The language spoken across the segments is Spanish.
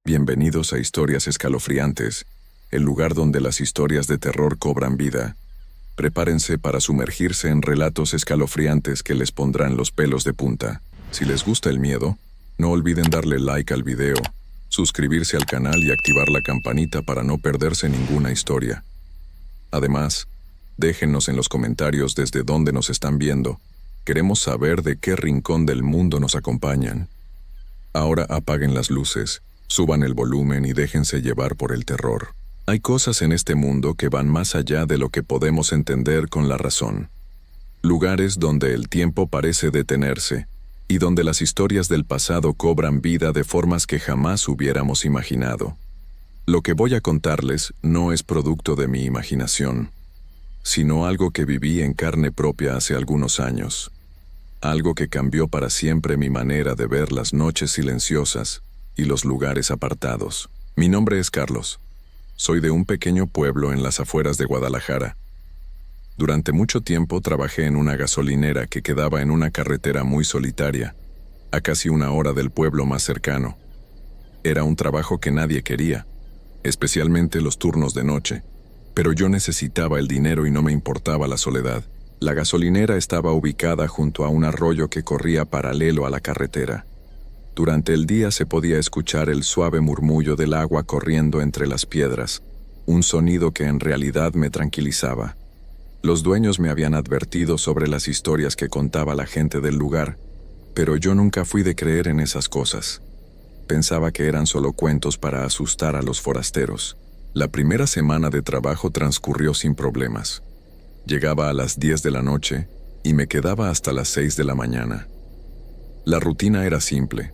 Bienvenidos a Historias Escalofriantes, el lugar donde las historias de terror cobran vida. Prepárense para sumergirse en relatos escalofriantes que les pondrán los pelos de punta. Si les gusta el miedo, no olviden darle like al video, suscribirse al canal y activar la campanita para no perderse ninguna historia. Además, déjennos en los comentarios desde dónde nos están viendo. Queremos saber de qué rincón del mundo nos acompañan. Ahora apaguen las luces, suban el volumen y déjense llevar por el terror. Hay cosas en este mundo que van más allá de lo que podemos entender con la razón. Lugares donde el tiempo parece detenerse y donde las historias del pasado cobran vida de formas que jamás hubiéramos imaginado. Lo que voy a contarles no es producto de mi imaginación, sino algo que viví en carne propia hace algunos años. Algo que cambió para siempre mi manera de ver las noches silenciosas y los lugares apartados. Mi nombre es Carlos. Soy de un pequeño pueblo en las afueras de Guadalajara. Durante mucho tiempo trabajé en una gasolinera que quedaba en una carretera muy solitaria, a casi 1 hora del pueblo más cercano. Era un trabajo que nadie quería, especialmente los turnos de noche, pero yo necesitaba el dinero y no me importaba la soledad. La gasolinera estaba ubicada junto a un arroyo que corría paralelo a la carretera. Durante el día se podía escuchar el suave murmullo del agua corriendo entre las piedras, un sonido que en realidad me tranquilizaba. Los dueños me habían advertido sobre las historias que contaba la gente del lugar, pero yo nunca fui de creer en esas cosas. Pensaba que eran solo cuentos para asustar a los forasteros. La primera semana de trabajo transcurrió sin problemas. Llegaba a las 10 de la noche y me quedaba hasta las 6 de la mañana. La rutina era simple: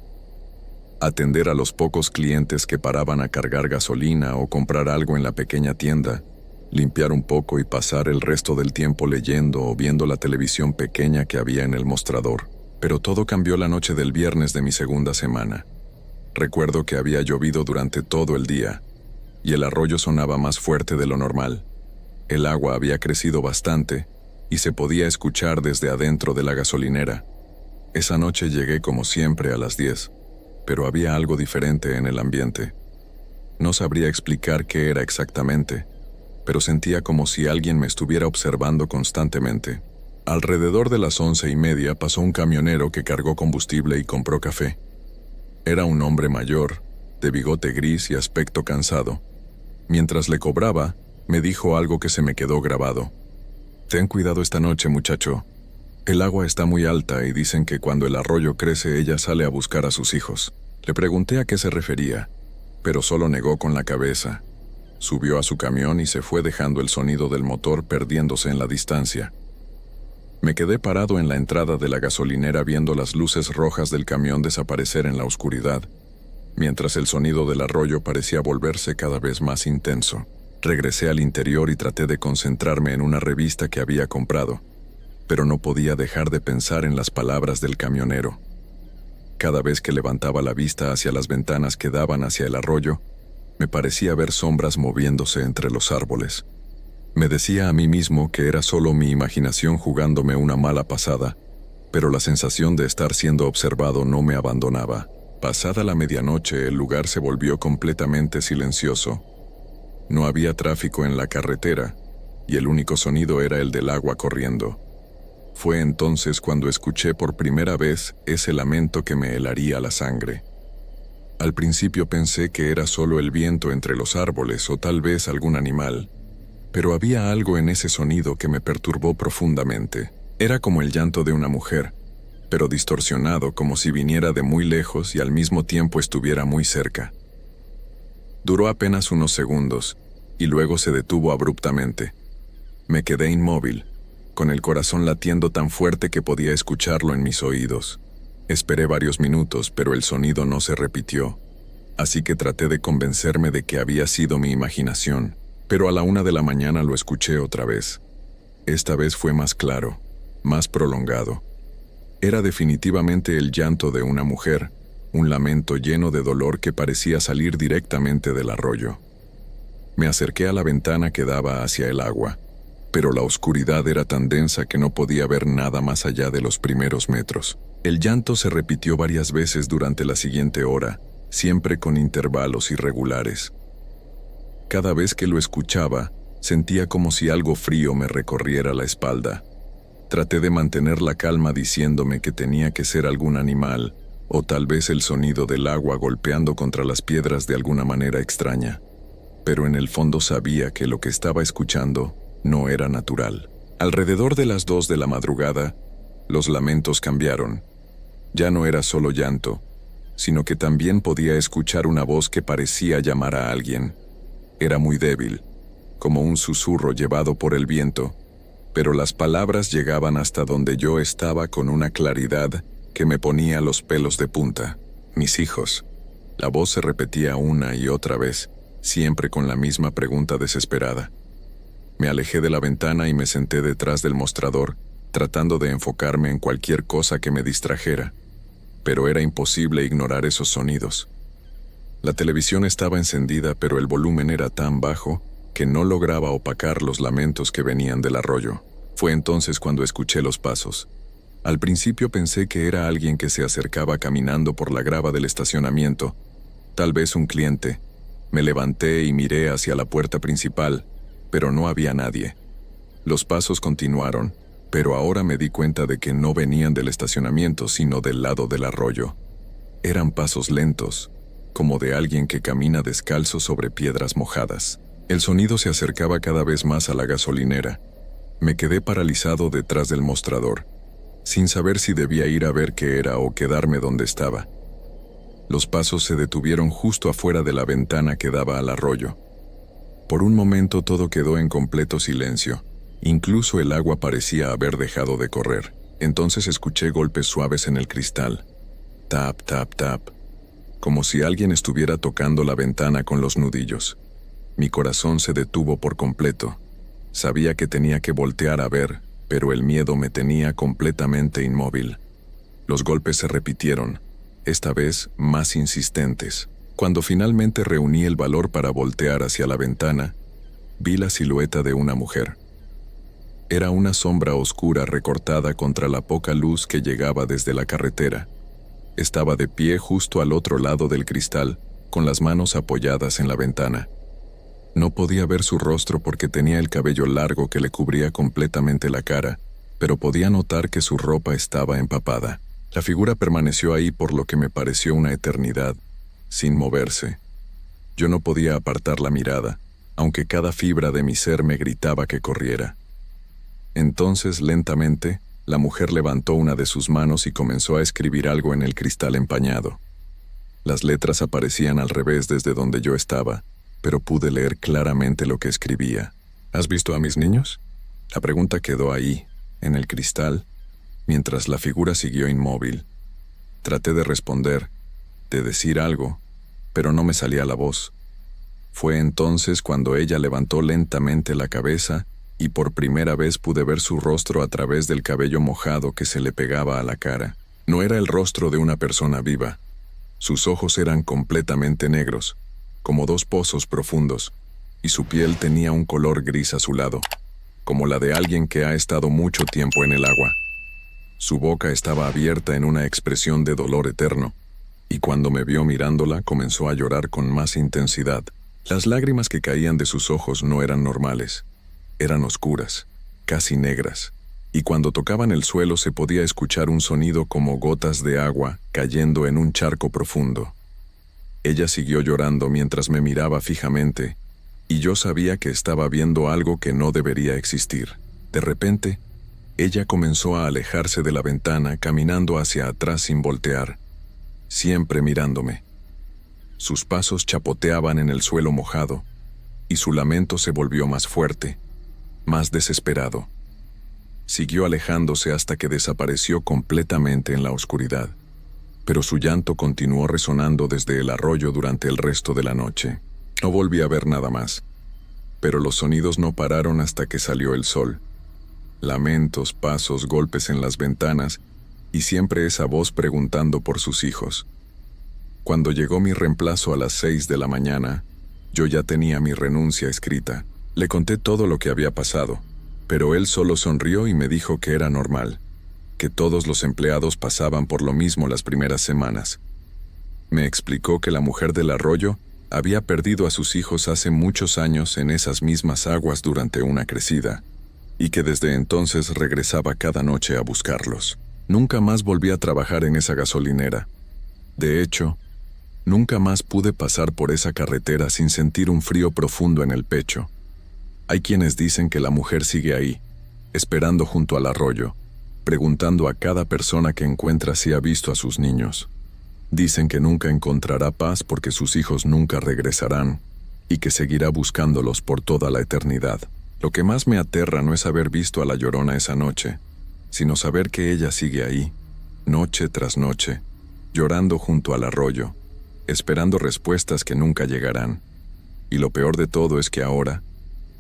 atender a los pocos clientes que paraban a cargar gasolina o comprar algo en la pequeña tienda, limpiar un poco y pasar el resto del tiempo leyendo o viendo la televisión pequeña que había en el mostrador. Pero todo cambió la noche del viernes de mi segunda semana. Recuerdo que había llovido durante todo el día, y el arroyo sonaba más fuerte de lo normal. El agua había crecido bastante, y se podía escuchar desde adentro de la gasolinera. Esa noche llegué como siempre a las 10, pero había algo diferente en el ambiente. No sabría explicar qué era exactamente, pero sentía como si alguien me estuviera observando constantemente. Alrededor de las 11:30 pasó un camionero que cargó combustible y compró café. Era un hombre mayor, de bigote gris y aspecto cansado. Mientras le cobraba, me dijo algo que se me quedó grabado. «Ten cuidado esta noche, muchacho. El agua está muy alta y dicen que cuando el arroyo crece ella sale a buscar a sus hijos». Le pregunté a qué se refería, pero solo negó con la cabeza. Subió a su camión y se fue dejando el sonido del motor perdiéndose en la distancia. Me quedé parado en la entrada de la gasolinera viendo las luces rojas del camión desaparecer en la oscuridad, mientras el sonido del arroyo parecía volverse cada vez más intenso. Regresé al interior y traté de concentrarme en una revista que había comprado, pero no podía dejar de pensar en las palabras del camionero. Cada vez que levantaba la vista hacia las ventanas que daban hacia el arroyo, me parecía ver sombras moviéndose entre los árboles. Me decía a mí mismo que era solo mi imaginación jugándome una mala pasada, pero la sensación de estar siendo observado no me abandonaba. Pasada la medianoche, el lugar se volvió completamente silencioso. No había tráfico en la carretera, y el único sonido era el del agua corriendo. Fue entonces cuando escuché por primera vez ese lamento que me helaría la sangre. Al principio pensé que era solo el viento entre los árboles o tal vez algún animal, pero había algo en ese sonido que me perturbó profundamente. Era como el llanto de una mujer, pero distorsionado, como si viniera de muy lejos y al mismo tiempo estuviera muy cerca. Duró apenas unos segundos, y luego se detuvo abruptamente. Me quedé inmóvil, con el corazón latiendo tan fuerte que podía escucharlo en mis oídos. Esperé varios minutos, pero el sonido no se repitió, así que traté de convencerme de que había sido mi imaginación, pero a la 1 de la mañana lo escuché otra vez. Esta vez fue más claro, más prolongado. Era definitivamente el llanto de una mujer, un lamento lleno de dolor que parecía salir directamente del arroyo. Me acerqué a la ventana que daba hacia el agua, pero la oscuridad era tan densa que no podía ver nada más allá de los primeros metros. El llanto se repitió varias veces durante la siguiente hora, siempre con intervalos irregulares. Cada vez que lo escuchaba, sentía como si algo frío me recorriera la espalda. Traté de mantener la calma diciéndome que tenía que ser algún animal, o tal vez el sonido del agua golpeando contra las piedras de alguna manera extraña. Pero en el fondo sabía que lo que estaba escuchando no era natural. Alrededor de las 2 de la madrugada, los lamentos cambiaron. Ya no era solo llanto, sino que también podía escuchar una voz que parecía llamar a alguien. Era muy débil, como un susurro llevado por el viento, pero las palabras llegaban hasta donde yo estaba con una claridad que me ponía los pelos de punta. Mis hijos. La voz se repetía una y otra vez, siempre con la misma pregunta desesperada. Me alejé de la ventana y me senté detrás del mostrador, tratando de enfocarme en cualquier cosa que me distrajera, pero era imposible ignorar esos sonidos. La televisión estaba encendida, pero el volumen era tan bajo que no lograba opacar los lamentos que venían del arroyo. Fue entonces cuando escuché los pasos. Al principio pensé que era alguien que se acercaba caminando por la grava del estacionamiento, tal vez un cliente. Me levanté y miré hacia la puerta principal, pero no había nadie. Los pasos continuaron, pero ahora me di cuenta de que no venían del estacionamiento, sino del lado del arroyo. Eran pasos lentos, como de alguien que camina descalzo sobre piedras mojadas. El sonido se acercaba cada vez más a la gasolinera. Me quedé paralizado detrás del mostrador, sin saber si debía ir a ver qué era o quedarme donde estaba. Los pasos se detuvieron justo afuera de la ventana que daba al arroyo. Por un momento todo quedó en completo silencio. Incluso el agua parecía haber dejado de correr. Entonces escuché golpes suaves en el cristal. Tap, tap, tap. Como si alguien estuviera tocando la ventana con los nudillos. Mi corazón se detuvo por completo. Sabía que tenía que voltear a ver, pero el miedo me tenía completamente inmóvil. Los golpes se repitieron, esta vez más insistentes. Cuando finalmente reuní el valor para voltear hacia la ventana, vi la silueta de una mujer. Era una sombra oscura recortada contra la poca luz que llegaba desde la carretera. Estaba de pie justo al otro lado del cristal, con las manos apoyadas en la ventana. No podía ver su rostro porque tenía el cabello largo que le cubría completamente la cara, pero podía notar que su ropa estaba empapada. La figura permaneció ahí por lo que me pareció una eternidad, sin moverse. Yo no podía apartar la mirada, aunque cada fibra de mi ser me gritaba que corriera. Entonces, lentamente, la mujer levantó una de sus manos y comenzó a escribir algo en el cristal empañado. Las letras aparecían al revés desde donde yo estaba, pero pude leer claramente lo que escribía. ¿Has visto a mis niños? La pregunta quedó ahí, en el cristal, mientras la figura siguió inmóvil. Traté de responder, de decir algo, pero no me salía la voz. Fue entonces cuando ella levantó lentamente la cabeza y por primera vez pude ver su rostro a través del cabello mojado que se le pegaba a la cara. No era el rostro de una persona viva. Sus ojos eran completamente negros, como 2 pozos profundos, y su piel tenía un color gris azulado, como la de alguien que ha estado mucho tiempo en el agua. Su boca estaba abierta en una expresión de dolor eterno, y cuando me vio mirándola comenzó a llorar con más intensidad. Las lágrimas que caían de sus ojos no eran normales, eran oscuras, casi negras, y cuando tocaban el suelo se podía escuchar un sonido como gotas de agua cayendo en un charco profundo. Ella siguió llorando mientras me miraba fijamente, y yo sabía que estaba viendo algo que no debería existir. De repente, ella comenzó a alejarse de la ventana, caminando hacia atrás sin voltear, siempre mirándome. Sus pasos chapoteaban en el suelo mojado, y su lamento se volvió más fuerte, más desesperado. Siguió alejándose hasta que desapareció completamente en la oscuridad. Pero su llanto continuó resonando desde el arroyo durante el resto de la noche. No volví a ver nada más, pero los sonidos no pararon hasta que salió el sol. Lamentos, pasos, golpes en las ventanas, y siempre esa voz preguntando por sus hijos. Cuando llegó mi reemplazo a las 6 de la mañana, yo ya tenía mi renuncia escrita. Le conté todo lo que había pasado, pero él solo sonrió y me dijo que era normal, que todos los empleados pasaban por lo mismo las primeras semanas. Me explicó que la mujer del arroyo había perdido a sus hijos hace muchos años en esas mismas aguas durante una crecida, y que desde entonces regresaba cada noche a buscarlos. Nunca más volví a trabajar en esa gasolinera. De hecho, nunca más pude pasar por esa carretera sin sentir un frío profundo en el pecho. Hay quienes dicen que la mujer sigue ahí, esperando junto al arroyo, preguntando a cada persona que encuentra si ha visto a sus niños. Dicen que nunca encontrará paz porque sus hijos nunca regresarán y que seguirá buscándolos por toda la eternidad. Lo que más me aterra no es haber visto a la Llorona esa noche, sino saber que ella sigue ahí, noche tras noche, llorando junto al arroyo, esperando respuestas que nunca llegarán. Y lo peor de todo es que ahora,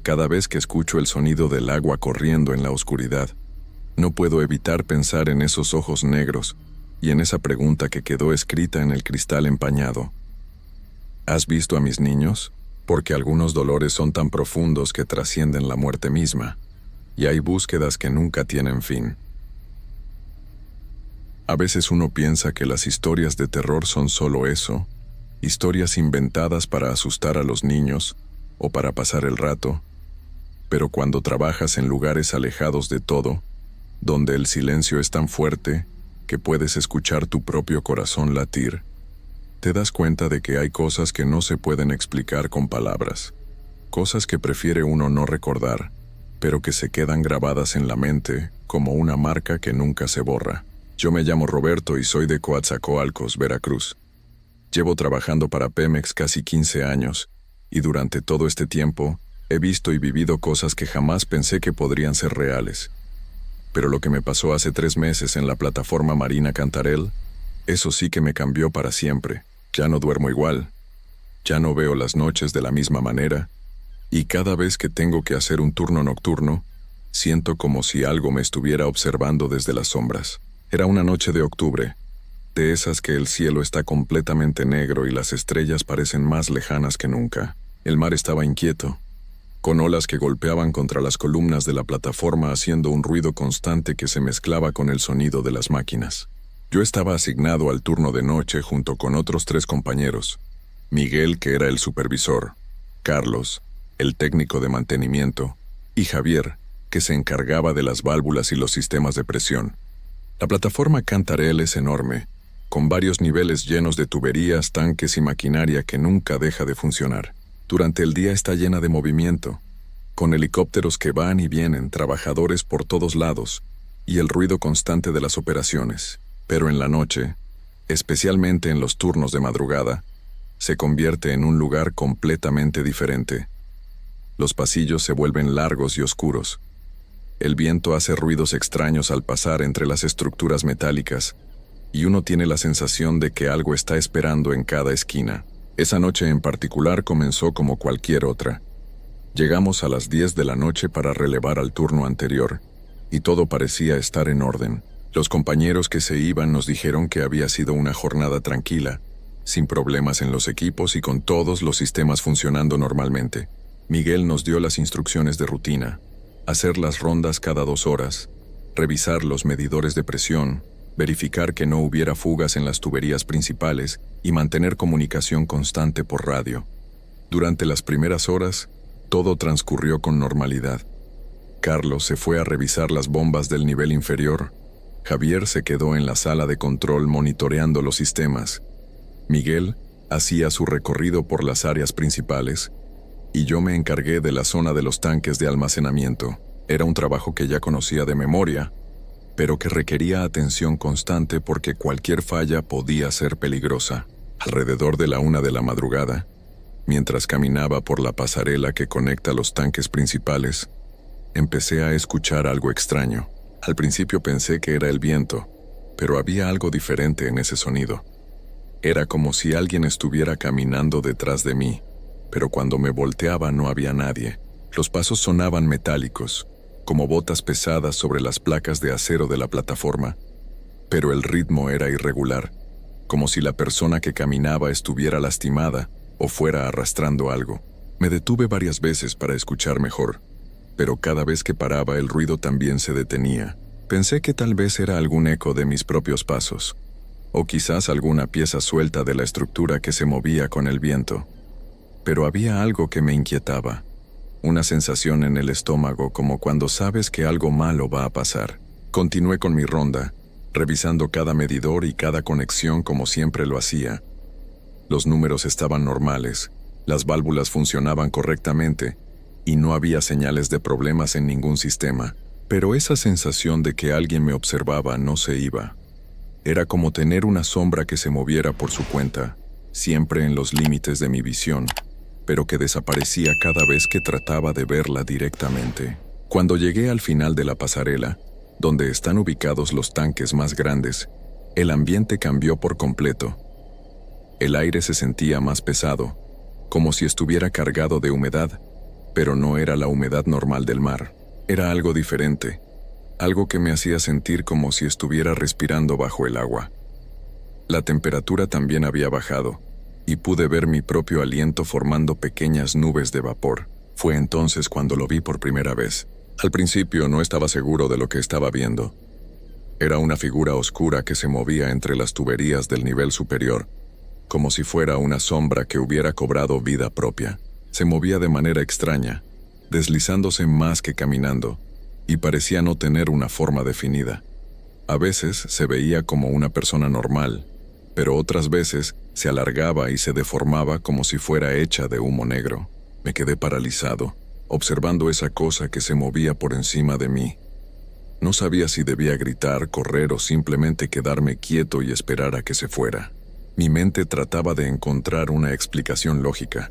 cada vez que escucho el sonido del agua corriendo en la oscuridad, no puedo evitar pensar en esos ojos negros y en esa pregunta que quedó escrita en el cristal empañado. ¿Has visto a mis niños? Porque algunos dolores son tan profundos que trascienden la muerte misma, y hay búsquedas que nunca tienen fin. A veces uno piensa que las historias de terror son solo eso, historias inventadas para asustar a los niños o para pasar el rato, pero cuando trabajas en lugares alejados de todo, donde el silencio es tan fuerte que puedes escuchar tu propio corazón latir, te das cuenta de que hay cosas que no se pueden explicar con palabras, cosas que prefiere uno no recordar, pero que se quedan grabadas en la mente como una marca que nunca se borra. Yo me llamo Roberto y soy de Coatzacoalcos, Veracruz. Llevo trabajando para Pemex casi 15 años, y durante todo este tiempo he visto y vivido cosas que jamás pensé que podrían ser reales. Pero lo que me pasó hace 3 meses en la plataforma marina Cantarell, eso sí que me cambió para siempre. Ya no duermo igual, ya no veo las noches de la misma manera, y cada vez que tengo que hacer un turno nocturno, siento como si algo me estuviera observando desde las sombras. Era una noche de octubre, de esas que el cielo está completamente negro y las estrellas parecen más lejanas que nunca. El mar estaba inquieto, con olas que golpeaban contra las columnas de la plataforma haciendo un ruido constante que se mezclaba con el sonido de las máquinas. Yo estaba asignado al turno de noche junto con otros 3 compañeros: Miguel, que era el supervisor, Carlos, el técnico de mantenimiento, y Javier, que se encargaba de las válvulas y los sistemas de presión. La plataforma Cantarell es enorme, con varios niveles llenos de tuberías, tanques y maquinaria que nunca deja de funcionar. Durante el día está llena de movimiento, con helicópteros que van y vienen, trabajadores por todos lados, y el ruido constante de las operaciones. Pero en la noche, especialmente en los turnos de madrugada, se convierte en un lugar completamente diferente. Los pasillos se vuelven largos y oscuros. El viento hace ruidos extraños al pasar entre las estructuras metálicas, y uno tiene la sensación de que algo está esperando en cada esquina. Esa noche en particular comenzó como cualquier otra. Llegamos a las 10 de la noche para relevar al turno anterior, y todo parecía estar en orden. Los compañeros que se iban nos dijeron que había sido una jornada tranquila, sin problemas en los equipos y con todos los sistemas funcionando normalmente. Miguel nos dio las instrucciones de rutina: hacer las rondas cada 2 horas, revisar los medidores de presión, verificar que no hubiera fugas en las tuberías principales y mantener comunicación constante por radio. Durante las primeras horas, todo transcurrió con normalidad. Carlos se fue a revisar las bombas del nivel inferior. Javier se quedó en la sala de control monitoreando los sistemas. Miguel hacía su recorrido por las áreas principales, y yo me encargué de la zona de los tanques de almacenamiento. Era un trabajo que ya conocía de memoria, pero que requería atención constante porque cualquier falla podía ser peligrosa. Alrededor de la 1 de la madrugada, mientras caminaba por la pasarela que conecta los tanques principales, empecé a escuchar algo extraño. Al principio pensé que era el viento, pero había algo diferente en ese sonido. Era como si alguien estuviera caminando detrás de mí, pero cuando me volteaba no había nadie. Los pasos sonaban metálicos, como botas pesadas sobre las placas de acero de la plataforma, pero el ritmo era irregular, como si la persona que caminaba estuviera lastimada o fuera arrastrando algo. Me detuve varias veces para escuchar mejor, pero cada vez que paraba el ruido también se detenía. Pensé que tal vez era algún eco de mis propios pasos. o quizás alguna pieza suelta de la estructura que se movía con el viento. Pero había algo que me inquietaba, una sensación en el estómago como cuando sabes que algo malo va a pasar. Continué con mi ronda, revisando cada medidor y cada conexión como siempre lo hacía. Los números estaban normales, las válvulas funcionaban correctamente y no había señales de problemas en ningún sistema, pero esa sensación de que alguien me observaba no se iba. Era como tener una sombra que se moviera por su cuenta, siempre en los límites de mi visión, pero que desaparecía cada vez que trataba de verla directamente. Cuando llegué al final de la pasarela, donde están ubicados los tanques más grandes, el ambiente cambió por completo. El aire se sentía más pesado, como si estuviera cargado de humedad, pero no era la humedad normal del mar. Era algo diferente, algo que me hacía sentir como si estuviera respirando bajo el agua. La temperatura también había bajado, y pude ver mi propio aliento formando pequeñas nubes de vapor. Fue entonces cuando lo vi por primera vez. Al principio no estaba seguro de lo que estaba viendo. Era una figura oscura que se movía entre las tuberías del nivel superior, como si fuera una sombra que hubiera cobrado vida propia. Se movía de manera extraña, deslizándose más que caminando, y parecía no tener una forma definida. A veces se veía como una persona normal, pero otras veces se alargaba y se deformaba como si fuera hecha de humo negro. Me quedé paralizado, observando esa cosa que se movía por encima de mí. No sabía si debía gritar, correr o simplemente quedarme quieto y esperar a que se fuera. Mi mente trataba de encontrar una explicación lógica.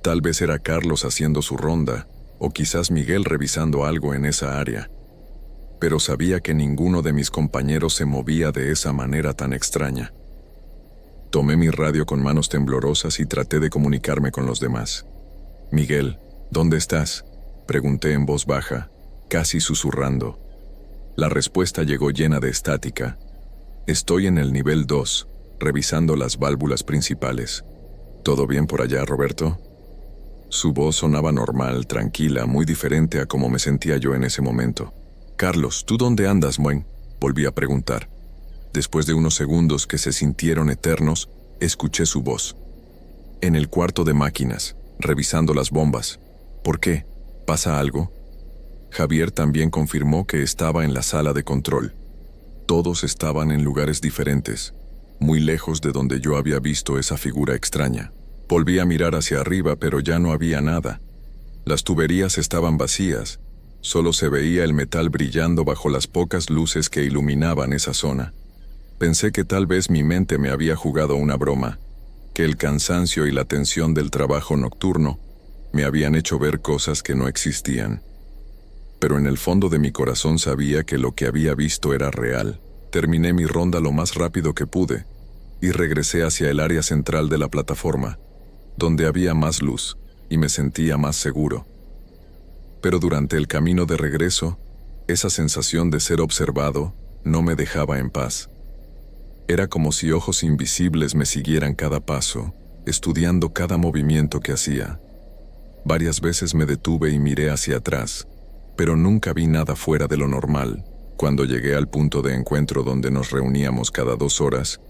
Tal vez era Carlos haciendo su ronda, o quizás Miguel revisando algo en esa área. Pero sabía que ninguno de mis compañeros se movía de esa manera tan extraña. Tomé mi radio con manos temblorosas y traté de comunicarme con los demás. «Miguel, ¿dónde estás?», pregunté en voz baja, casi susurrando. La respuesta llegó llena de estática. «Estoy en el nivel 2, revisando las válvulas principales. ¿Todo bien por allá, Roberto?». Su voz sonaba normal, tranquila, muy diferente a cómo me sentía yo en ese momento. «Carlos, ¿tú dónde andas, Moen?», volví a preguntar. Después de unos segundos que se sintieron eternos, escuché su voz. «En el cuarto de máquinas, revisando las bombas». «¿Por qué? ¿Pasa algo?». Javier también confirmó que estaba en la sala de control. Todos estaban en lugares diferentes, muy lejos de donde yo había visto esa figura extraña. Volví a mirar hacia arriba, pero ya no había nada. Las tuberías estaban vacías, solo se veía el metal brillando bajo las pocas luces que iluminaban esa zona. Pensé que tal vez mi mente me había jugado una broma, que el cansancio y la tensión del trabajo nocturno me habían hecho ver cosas que no existían. Pero en el fondo de mi corazón sabía que lo que había visto era real. Terminé mi ronda lo más rápido que pude y regresé hacia el área central de la plataforma, donde había más luz y me sentía más seguro. Pero durante el camino de regreso, esa sensación de ser observado no me dejaba en paz. Era como si ojos invisibles me siguieran cada paso, estudiando cada movimiento que hacía. Varias veces me detuve y miré hacia atrás, pero nunca vi nada fuera de lo normal. Cuando llegué al punto de encuentro donde nos reuníamos cada 2 horas,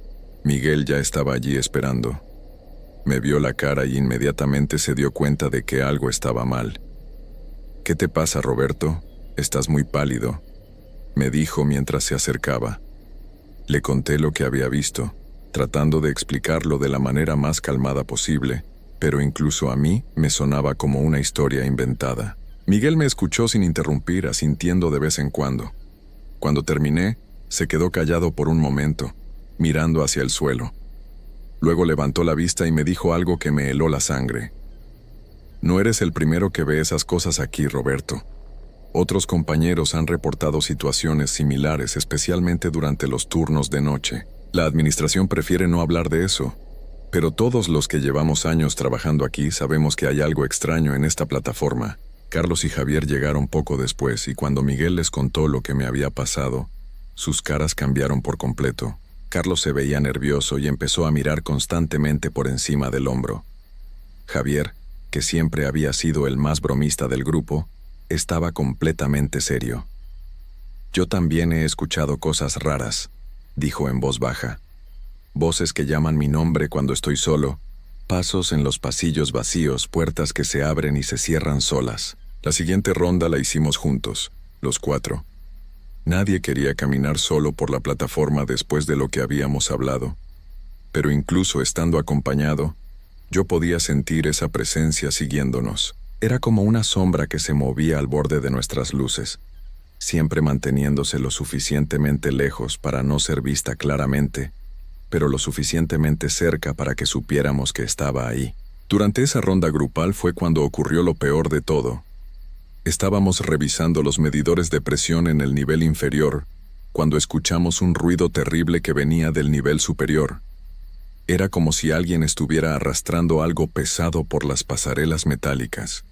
Miguel ya estaba allí esperando. Me vio la cara y inmediatamente se dio cuenta de que algo estaba mal. «¿Qué te pasa, Roberto? Estás muy pálido», me dijo mientras se acercaba. Le conté lo que había visto, tratando de explicarlo de la manera más calmada posible, pero incluso a mí me sonaba como una historia inventada. Miguel me escuchó sin interrumpir, asintiendo de vez en cuando. Cuando terminé, se quedó callado por un momento, mirando hacia el suelo. Luego levantó la vista y me dijo algo que me heló la sangre. «No eres el primero que ve esas cosas aquí, Roberto. Otros compañeros han reportado situaciones similares, especialmente durante los turnos de noche. La administración prefiere no hablar de eso, pero todos los que llevamos años trabajando aquí sabemos que hay algo extraño en esta plataforma». Carlos y Javier llegaron poco después y cuando Miguel les contó lo que me había pasado, sus caras cambiaron por completo. Carlos se veía nervioso y empezó a mirar constantemente por encima del hombro. Javier, que siempre había sido el más bromista del grupo, estaba completamente serio. «Yo también he escuchado cosas raras», dijo en voz baja. Voces que llaman mi nombre cuando estoy solo, pasos en los pasillos vacíos, puertas que se abren y se cierran solas. La siguiente ronda la hicimos juntos, los 4. Nadie quería caminar solo por la plataforma después de lo que habíamos hablado, pero incluso estando acompañado, yo podía sentir esa presencia siguiéndonos. Era como una sombra que se movía al borde de nuestras luces, siempre manteniéndose lo suficientemente lejos para no ser vista claramente, pero lo suficientemente cerca para que supiéramos que estaba ahí. Durante esa ronda grupal fue cuando ocurrió lo peor de todo. Estábamos revisando los medidores de presión en el nivel inferior, cuando escuchamos un ruido terrible que venía del nivel superior. Era como si alguien estuviera arrastrando algo pesado por las pasarelas metálicas.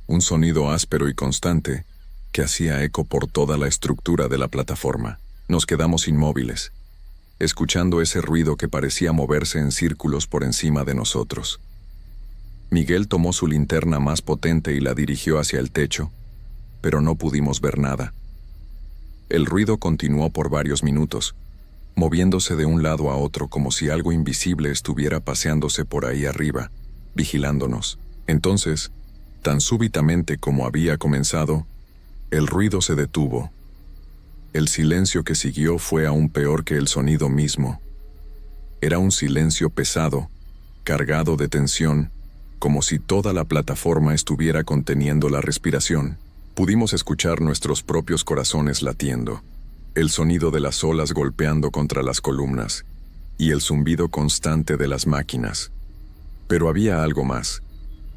Un sonido áspero y constante que hacía eco por toda la estructura de la plataforma. Nos quedamos inmóviles, escuchando ese ruido que parecía moverse en círculos por encima de nosotros. Miguel tomó su linterna más potente y la dirigió hacia el techo, pero no pudimos ver nada. El ruido continuó por varios minutos, moviéndose de un lado a otro como si algo invisible estuviera paseándose por ahí arriba, vigilándonos. Entonces, tan súbitamente como había comenzado, el ruido se detuvo. El silencio que siguió fue aún peor que el sonido mismo. Era un silencio pesado, cargado de tensión, como si toda la plataforma estuviera conteniendo la respiración. Pudimos escuchar nuestros propios corazones latiendo, el sonido de las olas golpeando contra las columnas, y el zumbido constante de las máquinas. Pero había algo más,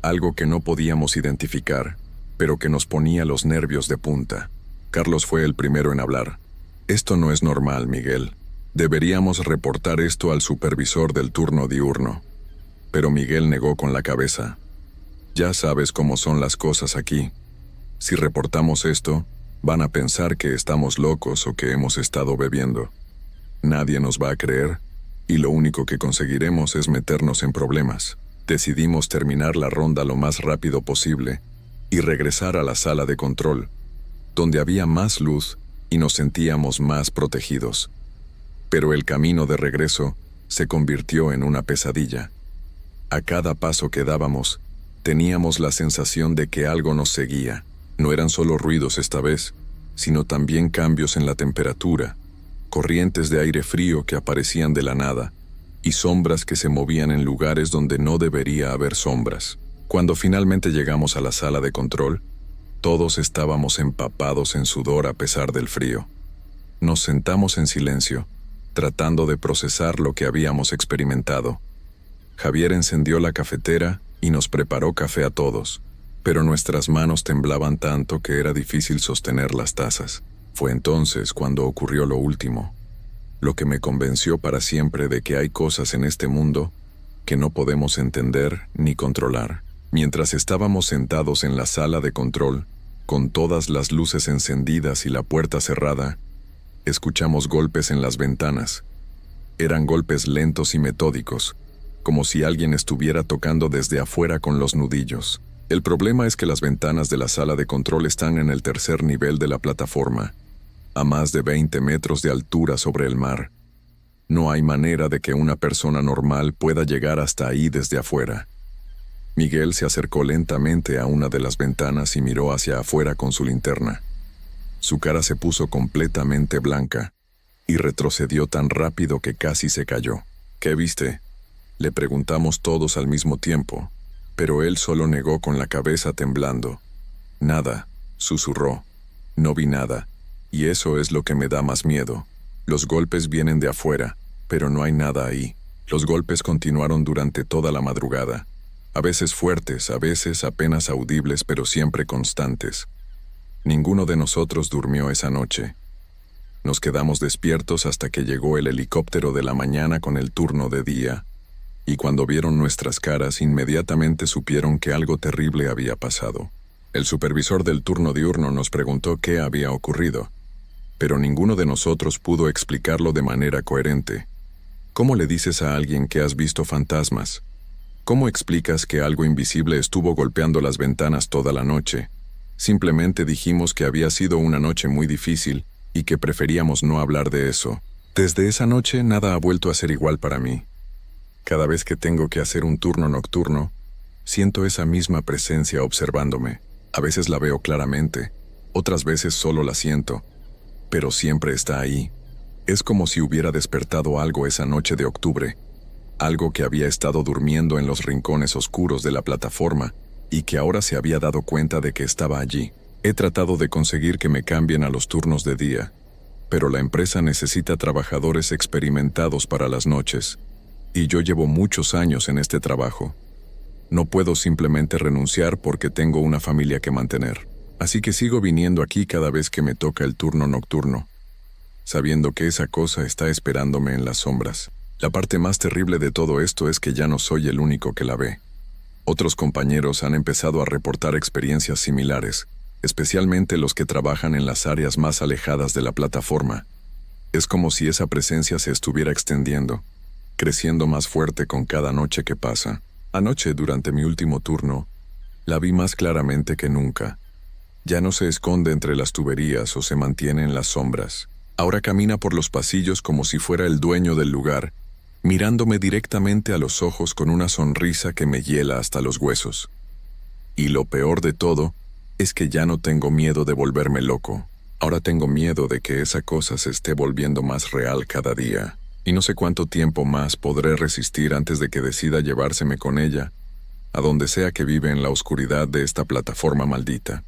algo que no podíamos identificar, pero que nos ponía los nervios de punta. Carlos fue el primero en hablar. Esto no es normal, Miguel. Deberíamos reportar esto al supervisor del turno diurno. Pero Miguel negó con la cabeza. Ya sabes cómo son las cosas aquí. Si reportamos esto, van a pensar que estamos locos o que hemos estado bebiendo. Nadie nos va a creer, y lo único que conseguiremos es meternos en problemas. Decidimos terminar la ronda lo más rápido posible y regresar a la sala de control, donde había más luz y nos sentíamos más protegidos. Pero el camino de regreso se convirtió en una pesadilla. A cada paso que dábamos, teníamos la sensación de que algo nos seguía. No eran solo ruidos esta vez, sino también cambios en la temperatura, corrientes de aire frío que aparecían de la nada, y sombras que se movían en lugares donde no debería haber sombras. Cuando finalmente llegamos a la sala de control, todos estábamos empapados en sudor a pesar del frío. Nos sentamos en silencio, tratando de procesar lo que habíamos experimentado. Javier encendió la cafetera y nos preparó café a todos, pero nuestras manos temblaban tanto que era difícil sostener las tazas. Fue entonces cuando ocurrió lo último, lo que me convenció para siempre de que hay cosas en este mundo que no podemos entender ni controlar. Mientras estábamos sentados en la sala de control, con todas las luces encendidas y la puerta cerrada, escuchamos golpes en las ventanas. Eran golpes lentos y metódicos, como si alguien estuviera tocando desde afuera con los nudillos. El problema es que las ventanas de la sala de control están en el tercer nivel de la plataforma, a más de 20 metros de altura sobre el mar. No hay manera de que una persona normal pueda llegar hasta ahí desde afuera. Miguel se acercó lentamente a una de las ventanas y miró hacia afuera con su linterna. Su cara se puso completamente blanca y retrocedió tan rápido que casi se cayó. ¿Qué viste?, le preguntamos todos al mismo tiempo, pero él solo negó con la cabeza temblando. Nada, susurró. No vi nada, y eso es lo que me da más miedo. Los golpes vienen de afuera, pero no hay nada ahí. Los golpes continuaron durante toda la madrugada. A veces fuertes, a veces apenas audibles, pero siempre constantes. Ninguno de nosotros durmió esa noche. Nos quedamos despiertos hasta que llegó el helicóptero de la mañana con el turno de día, y cuando vieron nuestras caras inmediatamente supieron que algo terrible había pasado. El supervisor del turno diurno nos preguntó qué había ocurrido, pero ninguno de nosotros pudo explicarlo de manera coherente. ¿Cómo le dices a alguien que has visto fantasmas? ¿Cómo explicas que algo invisible estuvo golpeando las ventanas toda la noche? Simplemente dijimos que había sido una noche muy difícil y que preferíamos no hablar de eso. Desde esa noche nada ha vuelto a ser igual para mí. Cada vez que tengo que hacer un turno nocturno, siento esa misma presencia observándome. A veces la veo claramente, otras veces solo la siento, pero siempre está ahí. Es como si hubiera despertado algo esa noche de octubre, algo que había estado durmiendo en los rincones oscuros de la plataforma y que ahora se había dado cuenta de que estaba allí. He tratado de conseguir que me cambien a los turnos de día, pero la empresa necesita trabajadores experimentados para las noches, y yo llevo muchos años en este trabajo. No puedo simplemente renunciar porque tengo una familia que mantener. Así que sigo viniendo aquí cada vez que me toca el turno nocturno, sabiendo que esa cosa está esperándome en las sombras. La parte más terrible de todo esto es que ya no soy el único que la ve. Otros compañeros han empezado a reportar experiencias similares, especialmente los que trabajan en las áreas más alejadas de la plataforma. Es como si esa presencia se estuviera extendiendo, creciendo más fuerte con cada noche que pasa. Anoche, durante mi último turno, la vi más claramente que nunca. Ya no se esconde entre las tuberías o se mantiene en las sombras. Ahora camina por los pasillos como si fuera el dueño del lugar, mirándome directamente a los ojos con una sonrisa que me hiela hasta los huesos. Y lo peor de todo es que ya no tengo miedo de volverme loco. Ahora tengo miedo de que esa cosa se esté volviendo más real cada día. Y no sé cuánto tiempo más podré resistir antes de que decida llevárseme con ella, a donde sea que vive en la oscuridad de esta plataforma maldita.